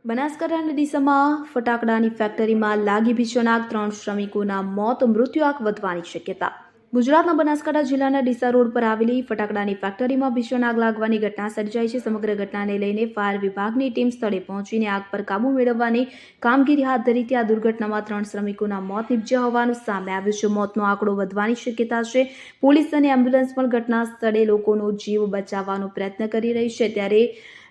બનાસકાંઠાના ડીસામાં ફટાકડાની ફેક્ટરીમાં લાગી ભીષણ આગ, 3 શ્રમિકોના મોત, મૃત્યુઆંક વધવાની શક્યતા. ગુજરાતના બનાસકાંઠા જિલ્લાના ડીસા રોડ પર આવેલી ફટાકડાની ફેક્ટરીમાં ભીષણ આગ લાગવાની ઘટના સર્જાઈ છે. સમગ્ર ઘટનાને લઈને ફાયર વિભાગની ટીમ સ્થળે પહોંચીને આગ પર કાબૂ મેળવવાની કામગીરી હાથ ધરી હતી. આ દુર્ઘટનામાં 3 શ્રમિકોના મોત નીપજ્યા હોવાનું સામે આવ્યું છે. મોતનો આંકડો વધવાની શક્યતા છે. પોલીસ અને એમ્બ્યુલન્સ પણ ઘટના સ્થળે લોકોનો જીવ બચાવવાનો પ્રયત્ન કરી રહી છે. ત્યારે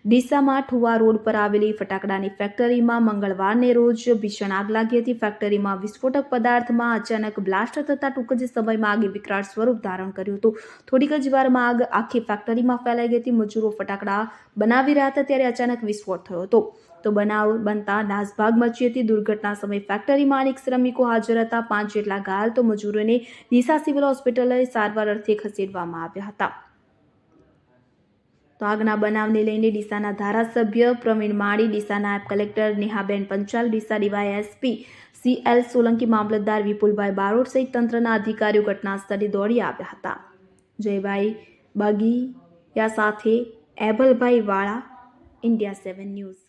ડીસામાં ઠુવા રોડ પર આવેલી ફટાકડાની ફેક્ટરીમાં મંગળવારને રોજ ભીષણ આગ લાગી હતી. ફેક્ટરીમાં વિસ્ફોટક પદાર્થમાં અચાનક બ્લાસ્ટ થતાં ટૂંક જ સમયમાં આગે વિકરાળ સ્વરૂપ ધારણ કર્યું હતું. થોડીક જ વારમાં આગ આખી ફેક્ટરીમાં ફેલાઈ ગઈ હતી. મજૂરો ફટાકડા બનાવી રહ્યા હતા ત્યારે અચાનક વિસ્ફોટ થયો હતો. તો બનાવ બનતા નાસભાગ મચી હતી. દુર્ઘટના સમયે ફેક્ટરીમાં અનેક શ્રમિકો હાજર હતા. 5 જેટલા ઘાયલ, તો મજૂરોને ડીસા સિવિલ હોસ્પિટલે સારવાર અર્થે ખસેડવામાં આવ્યા હતા. તો આગના બનાવને લઈને ડીસાના ધારાસભ્ય પ્રવીણ માળી, ડીસા નાયબ કલેક્ટર નેહાબેન પંચાલ, ડીસા ડીવાયએસપી CL સોલંકી, મામલતદાર વિપુલભાઈ બારોટ સહિત તંત્રના અધિકારીઓ ઘટના સ્થળે દોડી આવ્યા હતા. જયભાઈ બગીયા સાથે એબલભાઈ વાળા, India 7 ન્યૂઝ.